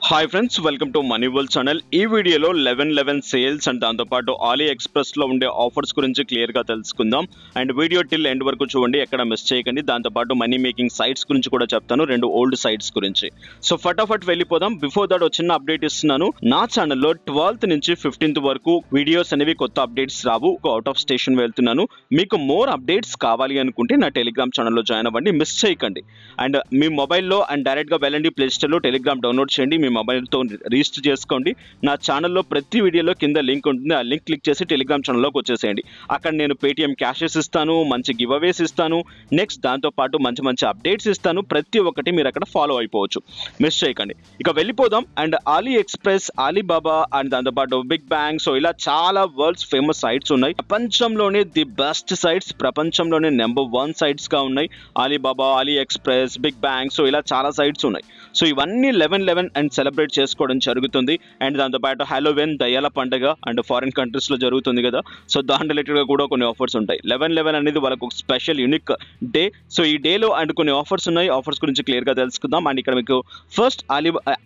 Hi friends, welcome to money world channel. ఈ వీడియోలో 11/11 sales and దాంతోపాటు ఆలీ ఎక్స్ప్రెస్లో ఉండే ఆఫర్స్ గురించి క్లియర్గా తెలుసుకుందాం. అండ్ వీడియో టిల్ ఎండ్ వరకు చూడండి, ఎక్కడ మిస్ చేయకండి. దాంతోపాటు మనీ మేకింగ్ సైట్స్ గురించి కూడా చెప్తాను, రెండు ఓల్డ్ సైట్స్ గురించి. సో ఫటాఫట్ వెళ్ళిపోదాం. బిఫోర్ దట్ చిన్న అప్డేట్ ఇస్తున్నాను. నా ఛానల్లో 12th నుంచి 15th వరకు వీడియోస్ అనేవి కొత్త updates Rao. Out of station వెళ్తున్నాను. మీకు మోర్ అప్డేట్స్ కావాలి అనుకుంటే నా టెలిగ్రామ్ ఛానల్లో జాయిన్ అవ్వండి, మిస్ చేయకండి. అండ్ మీ మొబైల్లో అండ్ డైరెక్ట్గా వెళ్ళండి ప్లే స్టోర్లో టెలిగ్రామ్ డౌన్లోడ్ చేయండి, మీ మొబైల్తో రిజిస్టర్ చేసుకోండి. నా ఛానల్లో ప్రతి వీడియోలో కింద లింక్ ఉంటుంది, ఆ లింక్ క్లిక్ చేసి టెలిగ్రామ్ ఛానల్లోకి వచ్చేసేయండి. అక్కడ నేను పేటిఎం క్యాషెస్ ఇస్తాను, మంచి గివ్ అవేస్ ఇస్తాను, నెక్స్ట్ దాంతోపాటు మంచి అప్డేట్స్ ఇస్తాను. ప్రతి ఒక్కటి మీరు అక్కడ ఫాలో అయిపోవచ్చు, మిస్ చేయకండి. ఇక వెళ్ళిపోదాం. And AliExpress, Alibaba and దాంతోపాటు బిగ్ బ్యాంగ్, సో ఇలా చాలా వరల్డ్స్ ఫేమస్ సైట్స్ ఉన్నాయి. ప్రపంచంలోనే ది బెస్ట్ సైట్స్, ప్రపంచంలోనే నెంబర్ 1 సైట్స్గా ఉన్నాయి. Alibaba, AliExpress, big bang, so ఇలా చాలా సైట్స్ ఉన్నాయి. సో ఇవన్నీ 11/11 అండ్ సెలబ్రేట్ చేసుకోవడం జరుగుతుంది. అండ్ దాంతోపాటు హాలోవీన్, దయ్యాల పండుగ అండ్ ఫారిన్ కంట్రీస్లో జరుగుతుంది కదా, సో దాని రిలేటెడ్గా కూడా కొన్ని ఆఫర్స్ ఉంటాయి. 11/11 అనేది వాళ్ళకు ఒక స్పెషల్ యూనిక్ డే. సో ఈ డేలో అండ్ కొన్ని ఆఫర్స్ ఉన్నాయి. ఆఫర్స్ గురించి క్లియర్గా తెలుసుకుందాం. అండ్ ఇక్కడ మీకు ఫస్ట్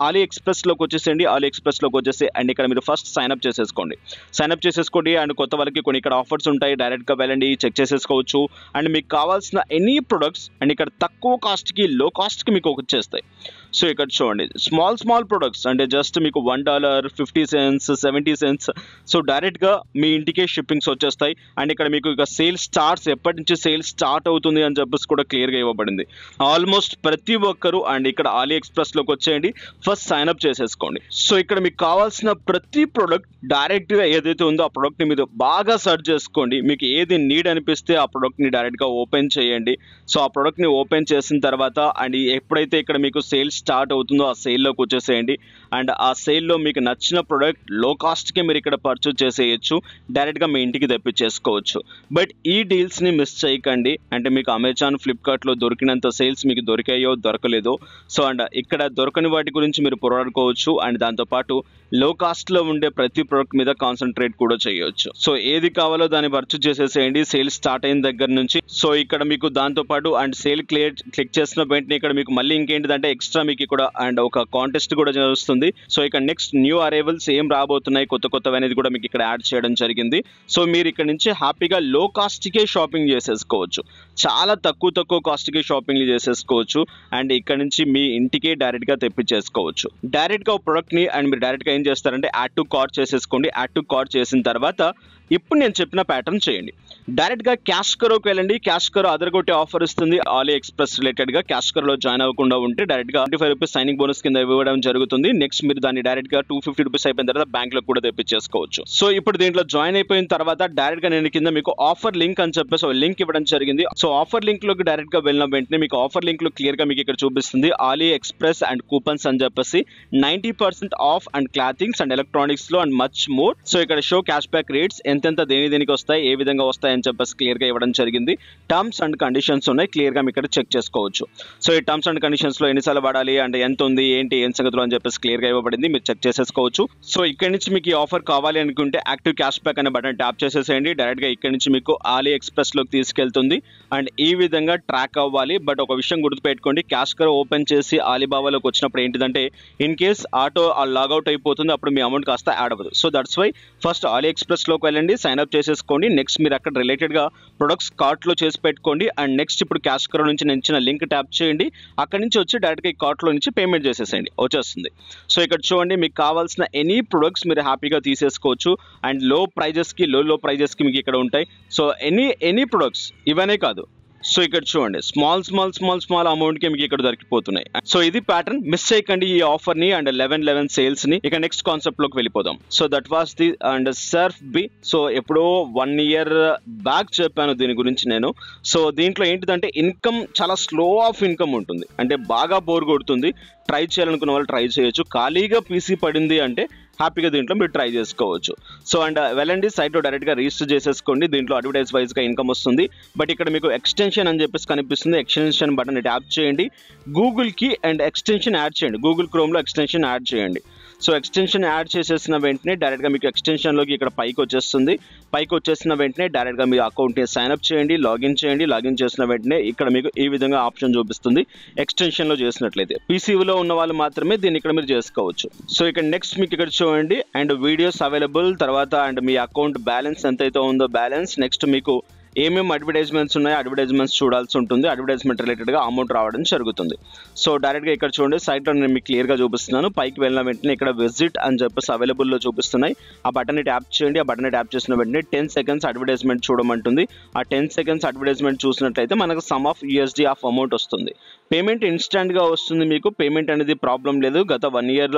ఆలీ ఎక్స్ప్రెస్లోకి వచ్చేసేయండి. ఆలీ ఎక్స్ప్రెస్లోకి వచ్చేసి అండ్ ఇక్కడ మీరు ఫస్ట్ సైన్అప్ చేసేసుకోండి. అండ్ కొత్త వాళ్ళకి కొన్ని ఇక్కడ ఆఫర్స్ ఉంటాయి, డైరెక్ట్గా వెళ్ళండి, చెక్ చేసేసుకోవచ్చు. అండ్ మీకు కావాల్సిన ఎనీ ప్రొడక్ట్స్ అండ్ ఇక్కడ తక్కువ కాస్ట్కి, లో కాస్ట్కి మీకు వచ్చేస్తాయి. సో ఇక్కడ చూడండి, స్మాల్ ప్రొడక్ట్స్ అంటే జస్ట్ మీకు $1, 50 cents, 70 cents, సో డైరెక్ట్గా మీ ఇంటికే షిప్పింగ్స్ వచ్చేస్తాయి. అండ్ ఇక్కడ మీకు ఇక సేల్ స్టార్ట్స్, ఎప్పటి నుంచి సేల్ స్టార్ట్ అవుతుంది అని చెప్పేసి కూడా క్లియర్గా ఇవ్వబడింది. ఆల్మోస్ట్ ప్రతి ఒక్కరు అండ్ ఇక్కడ ఆలీ ఎక్స్ప్రెస్లోకి వచ్చేయండి, ఫస్ట్ సైన్అప్ చేసేసుకోండి. సో ఇక్కడ మీకు కావాల్సిన ప్రతి ప్రోడక్ట్ డైరెక్ట్గా ఏదైతే ఉందో ఆ ప్రోడక్ట్ని మీరు బాగా సెర్చ్ చేసుకోండి. మీకు ఏది నీడ్ అనిపిస్తే ఆ ప్రోడక్ట్ని డైరెక్ట్గా ఓపెన్ చేయండి. సో ఆ ప్రోడక్ట్ని ఓపెన్ చేసిన తర్వాత అండ్ ఎప్పుడైతే ఇక్కడ మీకు సేల్ స్టార్ట్ అవుతుందో ఆ సేల్లోకి వచ్చేసేయండి. అండ్ ఆ సేల్లో మీకు నచ్చిన ప్రోడక్ట్ లో కాస్ట్కి మీరు ఇక్కడ పర్చేజ్ చేసేయచ్చు, డైరెక్ట్గా మీ ఇంటికి తెప్పించేసుకోవచ్చు. బట్ ఈ డీల్స్ని మిస్ చేయకండి. అంటే మీకు అమెజాన్, ఫ్లిప్కార్ట్లో దొరికినంత సేల్స్ మీకు దొరికాయో దొరకలేదో, సో అండ్ ఇక్కడ దొరకని వాటి గురించి మీరు పోరాడుకోవచ్చు. అండ్ దాంతోపాటు లో కాస్ట్లో ఉండే ప్రతి ప్రోడక్ట్ మీద కాన్సన్ట్రేట్ కూడా చేయొచ్చు. సో ఏది కావాలో దాన్ని పర్చేజ్ చేసేసేయండి సేల్ స్టార్ట్ అయిన దగ్గర నుంచి. సో ఇక్కడ మీకు దాంతోపాటు అండ్ సేల్ క్లిక్ చేసిన వెంటనే ఇక్కడ మీకు మళ్ళీ ఇంకేంటిదంటే ఎక్స్ట్రా మీకు ఇక్కడ అండ్ ఒక కాంటెస్ట్ కూడా జరుగుతుంది. సో ఇక్కడ నెక్స్ట్ న్యూ అరైవల్స్ ఏం రాబోతున్నాయి, కొత్తవి అనేది కూడా మీకు ఇక్కడ యాడ్ చేయడం జరిగింది. సో మీరు ఇక్కడ నుంచి హ్యాపీగా లో కాస్ట్కే షాపింగ్ చేసేసుకోవచ్చు, చాలా తక్కువ కాస్ట్కి షాపింగ్ చేసేసుకోవచ్చు. అండ్ ఇక్కడ నుంచి మీ ఇంటికే డైరెక్ట్గా తెప్పించేసుకోవచ్చు. డైరెక్ట్గా ఒక ప్రోడక్ట్ని అండ్ మీరు డైరెక్ట్గా ఏం చేస్తారంటే యాడ్ టు కార్ట్ చేసేసుకోండి. యాడ్ టు కార్ట్ చేసిన తర్వాత ఇప్పుడు నేను చెప్పిన ప్యాటర్న్ చేయండి. డైరెక్ట్గా క్యాష్ కరోకి వెళ్ళండి. క్యాష్ కరో అదరగొట్టే ఆఫర్ ఇస్తుంది ఆలీ ఎక్స్ప్రెస్ రిలేటెడ్గా. క్యాష్ కరోలో జాయిన్ అవ్వకుండా ఉంటే డైరెక్ట్గా ₹25 సైనింగ్ బోనస్ కింద ఇవ్వడం జరుగుతుంది. నెక్స్ట్ మీరు దాన్ని డైరెక్ట్గా ₹250 అయిపోయిన తర్వాత బ్యాంక్లో కూడా తెప్పించేసుకోవచ్చు. సో ఇప్పుడు దీంట్లో జాయిన్ అయిపోయిన తర్వాత డైరెక్ట్గా నేను కింద మీకు ఆఫర్ లింక్ అని చెప్పేసి లింక్ ఇవ్వడం జరిగింది. సో ఆఫర్ లింక్లోకి డైరెక్ట్గా వెళ్ళిన వెంటనే మీకు ఆఫర్ లింక్లో క్లియర్గా మీకు ఇక్కడ చూపిస్తుంది ఆలీ ఎక్స్ప్రెస్ అండ్ కూపన్స్ అని చెప్పేసి 90% ఆఫ్ అండ్ క్లాతింగ్స్ అండ్ ఎలక్ట్రానిక్స్లో అండ్ మచ్ మోర్. సో ఇక్కడ షో క్యాష్ బ్యాక్ రేట్స్ ఎంతెంత దేనికి వస్తాయి, ఏ విధంగా వస్తాయి అని చెప్పేసి క్లియర్గా ఇవ్వడం జరిగింది. టర్మ్స్ అండ్ కండిషన్స్ ఉన్నాయి, క్లియర్గా మీకు ఇక్కడ చెక్ చేసుకోవచ్చు. సో ఈ టర్మ్స్ అండ్ కండిషన్స్లో ఎన్నిసార్లు వాడాలి అండ్ ఎంత ఉంది, ఏం సంగతులు అని చెప్పేసి క్లియర్గా ఇవ్వబడింది, మీరు చెక్ చేసేసుకోవచ్చు. సో ఇక్కడ నుంచి మీకు ఈ ఆఫర్ కావాలి అనుకుంటే యాక్టివ్ క్యాష్ బ్యాక్ అనే బటన్ ట్యాప్ చేసేసేయండి. డైరెక్ట్గా ఇక్కడ నుంచి మీకు ఆలీ ఎక్స్ప్రెస్లోకి తీసుకెళ్తుంది అండ్ ఈ విధంగా ట్రాక్ అవ్వాలి. బట్ ఒక విషయం గుర్తుపెట్టుకోండి, క్యాష్ కరో ఓపెన్ చేసి ఆలీబాబాలోకి వచ్చినప్పుడు ఏంటిదంటే ఇన్ కేస్ ఆటో లాగౌట్ అయిపోతుంది, అప్పుడు మీ అమౌంట్ కాస్త యాడ్ అవ్వదు. సో దట్స్ వై ఫస్ట్ ఆలీ ఎక్స్ప్రెస్లోకి వెళ్ళండి, సైన్అప్ చేసేసుకోండి. నెక్స్ట్ మీరు అక్కడ రిలేటెడ్గా ప్రొడక్ట్స్ కార్ట్లో చేసి పెట్టుకోండి. అండ్ నెక్స్ట్ ఇప్పుడు క్యాష్ కరో నుంచి నేను ఇచ్చిన లింక్ ట్యాప్ చేయండి. అక్కడ నుంచి వచ్చి డైరెక్ట్గా ఈ కార్ట్లో నుంచి పేమెంట్ చేసేసేయండి, వచ్చేస్తుంది. సో ఇక్కడ చూడండి, మీకు కావాల్సిన ఎనీ ప్రొడక్ట్స్ మీరు హ్యాపీగా తీసేసుకోవచ్చు. అండ్ లో ప్రైజెస్కి లో ప్రైజెస్కి మీకు ఇక్కడ ఉంటాయి. సో ఎనీ ప్రొడక్ట్స్ ఇవనే కాదు. సో ఇక్కడ చూడండి, స్మాల్ అమౌంట్కి మీకు ఇక్కడ దొరికిపోతున్నాయి. సో ఇది ప్యాటర్న్, మిస్ చేయకండి ఈ ఆఫర్ని అండ్ 11/11 సేల్స్ని. ఇక నెక్స్ట్ కాన్సెప్ట్లోకి వెళ్ళిపోదాం. So that was the and surf be. So ఎప్పుడో 1 year బ్యాక్ చెప్పాను దీని గురించి నేను. సో దీంట్లో ఏంటిదంటే ఇన్కమ్ చాలా స్లో ఆఫ్ ఇన్కమ్ ఉంటుంది, అంటే బాగా బోర్ కొడుతుంది. ట్రై చేయాలనుకున్న వాళ్ళు ట్రై చేయొచ్చు. ఖాళీగా పీసీ పడింది అంటే హ్యాపీగా దీంట్లో మీరు ట్రై చేసుకోవచ్చు. సో అండ్ వెళ్ళండి సైట్లో డైరెక్ట్గా రిజిస్టర్ చేసేసుకోండి. దీంట్లో అడ్వర్టైజ్ వైజ్గా ఇన్కమ్ వస్తుంది. బట్ ఇక్కడ మీకు ఎక్స్టెన్షన్ అని చెప్పేసి కనిపిస్తుంది. ఎక్స్టెన్షన్ బటన్ ట్యాప్ చేయండి. గూగుల్కి అండ్ ఎక్స్టెన్షన్ యాడ్ చేయండి. గూగుల్ క్రోమ్లో ఎక్స్టెన్షన్ యాడ్ చేయండి. సో ఎక్స్టెన్షన్ యాడ్ చేసేసిన వెంటనే డైరెక్ట్గా మీకు ఎక్స్టెన్షన్లోకి ఇక్కడ పైకి వచ్చేస్తుంది. పైకి వచ్చేసిన వెంటనే డైరెక్ట్గా మీ అకౌంట్ని సైన్అప్ చేయండి, లాగిన్ చేయండి. లాగిన్ చేసిన వెంటనే ఇక్కడ మీకు ఈ విధంగా ఆప్షన్ చూపిస్తుంది. ఎక్స్టెన్షన్లో చేసినట్లయితే పీసీలో ఉన్న వాళ్ళు మాత్రమే దీన్ని ఇక్కడ మీరు చేసుకోవచ్చు. సో ఇక్కడ నెక్స్ట్ మీకు ఇక్కడ చూడండి అండ్ వీడియోస్ అవైలబుల్, తర్వాత అండ్ మీ అకౌంట్ బ్యాలెన్స్ ఎంతైతే ఉందో బ్యాలెన్స్, నెక్స్ట్ మీకు ఏమేమి అడ్వర్టైజ్మెంట్స్ ఉన్నాయో అడ్వర్టైజ్మెంట్స్ చూడాల్సి ఉంటుంది. అడ్వర్టైజ్మెంట్ రిలేటెడ్గా అమౌంట్ రావడం జరుగుతుంది. సో డైరెక్ట్గా ఇక్కడ చూడండి సైట్లో నేను మీకు క్లియర్గా చూపిస్తున్నాను. పైకి వెళ్ళిన వెంటనే ఇక్కడ విజిట్ అని చెప్పేసి అవైలబుల్లో చూపిస్తున్నాయి. ఆ బటన్ని ట్యాప్ చేయండి. ఆ బటన్ని ట్యాప్ చేసిన వెంటనే 10 seconds అడ్వర్టైజ్మెంట్ చూడమంటుంది. ఆ 10 seconds అడ్వర్టైజ్మెంట్ చూసినట్లయితే మనకు some of USD of amount వస్తుంది. పేమెంట్ ఇన్స్టాంట్గా వస్తుంది. మీకు పేమెంట్ అనేది ప్రాబ్లం లేదు. గత 1 year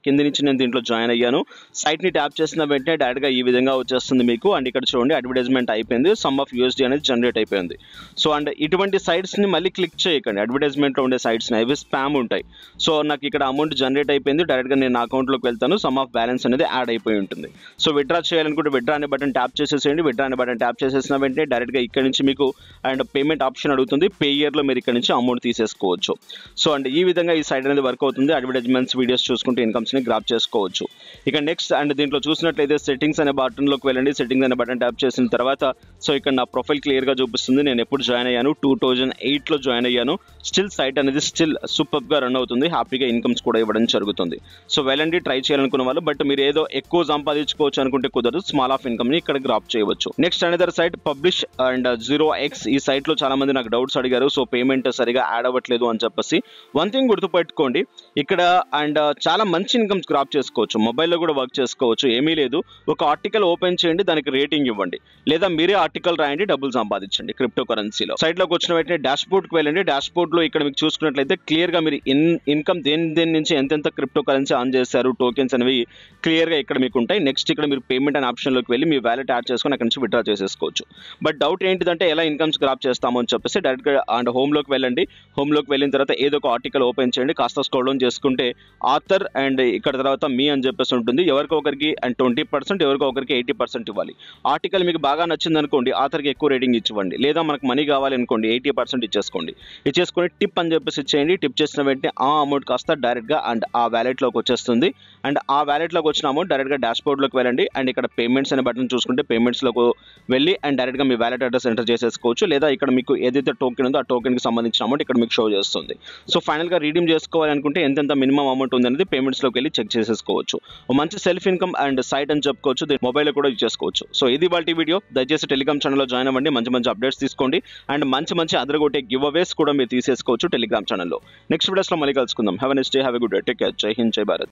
కింద నుంచి నేను దీంట్లో జాయిన్ అయ్యాను. సైట్ని ట్యాప్ చేసిన వెంటనే డైరెక్ట్గా ఈ విధంగా వచ్చేస్తుంది మీకు. అండ్ ఇక్కడ చూడండి అడ్వర్టైజ్మెంట్ అయిపోయింది. సమ్ ఆఫ్ USD అనేది జనరేట్ అయిపోయింది. సో అండ్ ఇటువంటి సైట్స్ని మళ్ళీ క్లిక్ చేయకండి. అడ్వర్టైజ్మెంట్లో ఉండే సైట్స్ని అవి స్పామ్ ఉంటాయి. సో నాకు ఇక్కడ అమౌంట్ జనరేట్ అయిపోయింది. డైరెక్ట్గా నేను నా అకౌంట్లోకి వెళ్తాను. సమ్ ఆఫ్ బ్యాలెన్స్ అనేది యాడ్ అయిపోయి ఉంటుంది. సో విత్డ్రా చేయాలనుకుంటే విత్డ్రా అనే బటన్ ట్యాప్ చేసేసేయండి. విత్డ్రా అనే బటన్ ట్యాప్ చేసేసిన వెంటనే డైరెక్ట్గా ఇక్కడ నుంచి మీకు అండ్ పేమెంట్ ఆప్షన్ అడుగుతుంది. పే ఇయర్లో మీరు ఇక్కడ నుంచి అమౌంట్ తీసేసుకోవచ్చు. సో అండ్ ఈ విధంగా ఈ సైట్ అనేది వర్క్ అవుతుంది. అడ్వర్టైజ్మెంట్స్ వీడియోస్ చూసుకుంటే ఇన్కమ్స్ని గ్రాప్ చేసుకోవచ్చు. ఇక నెక్స్ట్ అండ్ దీంట్లో చూసినట్లయితే సెట్టింగ్స్ అనే బటన్లోకి వెళ్ళండి. సెట్టింగ్స్ అనే బటన్ ట్యాప్ చేసిన తర్వాత సో ఇక్కడ నా ప్రొఫైల్ క్లియర్గా చూపిస్తుంది. నేను ఎప్పుడు జాయిన్ అయ్యాను 2008లో జాయిన్ అయ్యాను. స్టిల్ సైట్ అనేది స్టిల్ సూపర్గా రన్ అవుతుంది. హ్యాపీగా ఇన్కమ్స్ కూడా ఇవ్వడం జరుగుతుంది. సో వెళ్ళండి ట్రై చేయాలనుకున్న వాళ్ళు. బట్ మీరు ఏదో ఎక్కువ సంపాదించుకోవచ్చు అనుకుంటే కుదరదు. స్మాల్ ఆఫ్ ఇన్కమ్ని ఇక్కడ గ్రాప్ చేయవచ్చు. Next another site publish and 0x. ఈ సైట్లో చాలా మంది నాకు డౌట్స్ అడిగారు. సో పేమెంట్ సరిగా యాడ్ అవ్వట్లేదు అని చెప్పేసి. వన్ థింగ్ గుర్తుపెట్టుకోండి, ఇక్కడ అండ్ చాలా మంచి ఇన్కమ్స్ గ్రాప్ చేసుకోవచ్చు. మొబైల్లో కూడా వర్క్ చేసుకోవచ్చు. ఏమీ లేదు, ఒక ఆర్టికల్ ఓపెన్ చేయండి, దానికి రేటింగ్ ఇవ్వండి, లేదా మీరే ఆర్టికల్ రాయండి, డబ్బులు సంపాదించండి క్రిప్టో కరెన్సీలో. సైట్లోకి వచ్చిన వెంటనే డాష్ బోర్డ్కి వెళ్ళండి. డాష్ బోర్డ్లో ఇక్కడ మీకు చూసుకున్నట్లయితే క్లియర్గా మీరు ఇన్కమ్ దేని నుంచి ఎంతెంత క్రిప్టో కరెన్సీ ఆన్ చేశారు, టోకెన్స్ అనేవి క్లియర్గా ఇక్కడ మీకు ఉంటాయి. నెక్స్ట్ ఇక్కడ మీరు పేమెంట్ అనే ఆప్షన్లోకి వెళ్ళి మీ వ్యాలెట్ యాడ్ చేసుకొని అక్కడ నుంచి విత్డ్రా చేసేసుకోవచ్చు. బట్ డౌట్ ఏంటిదంటే ఎలా ఇన్కమ్స్ గ్రాప్ చేస్తామో అని చెప్పేసి డైరెక్ట్గా అండ్ హోమ్లోకి వెళ్ళండి. హోమ్లోకి వెళ్ళిన తర్వాత ఏదో ఒక ఆర్టికల్ ఓపెన్ చేయండి. కాస్త స్క్రోల్ డౌన్ చేసుకుంటే ఆథర్ అండ్ ఇక్కడ తర్వాత మీ అని చెప్పేసి ఉంటుంది. ఎవరికో ఒకరికి అండ్ 20%, ఎవరికో ఒకరికి 80% ఇవ్వాలి. ఆర్టికల్ మీకు బాగా నచ్చింది అనుకోండి, ఆథర్కి ఎక్కువ రేటింగ్ ఇచ్చివ్వండి. లేదా మనకు మనీ కావాలి అనుకోండి, 80% ఇచ్చేసుకోండి. ఇచ్చేసుకొని టిప్ అని చెప్పేసి ఇచ్చేయండి. టిప్ చేసిన వెంటనే ఆ అమౌంట్ కాస్త డైరెక్ట్గా అండ్ ఆ వ్యాలెట్లోకి వచ్చేస్తుంది. అండ్ ఆ వ్యాలెట్లోకి వచ్చిన అమౌంట్ డైరెక్ట్గా డాష్ బోర్డ్లోకి వెళ్ళండి. అండ్ ఇక్కడ పేమెంట్స్ అనే బటన్ చూసుకుంటే పేమెంట్స్లోకి వెళ్ళి అండ్ డైరెక్ట్గా మీ వ్యాలెట్ అడ్రస్ ఎంటర్ చేసేసుకోవచ్చు. లేదా ఇక్కడ మీకు ఏదైతే టోకెన్ ఉందో ఆ టోకెన్కి సంబంధించిన అమౌంట్ ఇక్కడ మీకు షో చేస్తుంది. సో ఫైనల్గా రీడీమ్ చేసుకోవాలనుకుంటే ఎంతెంత మినిమం అమౌంట్ ఉంది అనేది పేమెంట్స్లోకి వెళ్ళి చెక్ చేసేసుకోవచ్చు. మంచి సెల్ఫ్ ఇన్కమ్ అండ్ సైట్ అని చెప్పుకోవచ్చు. దీని మొబైల్లో కూడా యూజ్ చేసుకోవచ్చు. సో ఇది వాటి వీడియో. దయచేసి టెలిగ్రామ్ ఛానల్లో జాయిన్ అవ్వండి. మంచి అప్డేట్స్ తీసుకోండి అండ్ మంచి అదరగొట్టే గివ్ అవేస్ కూడా మీరు తీసేసుకోవచ్చు టెలిగ్రామ్ ఛానల్లో. నెక్స్ట్ వీడియోస్లో మళ్ళీ కలుసుకుందాం. Have a nice day, have a good day, take care. జై హింద్, జై భారత్.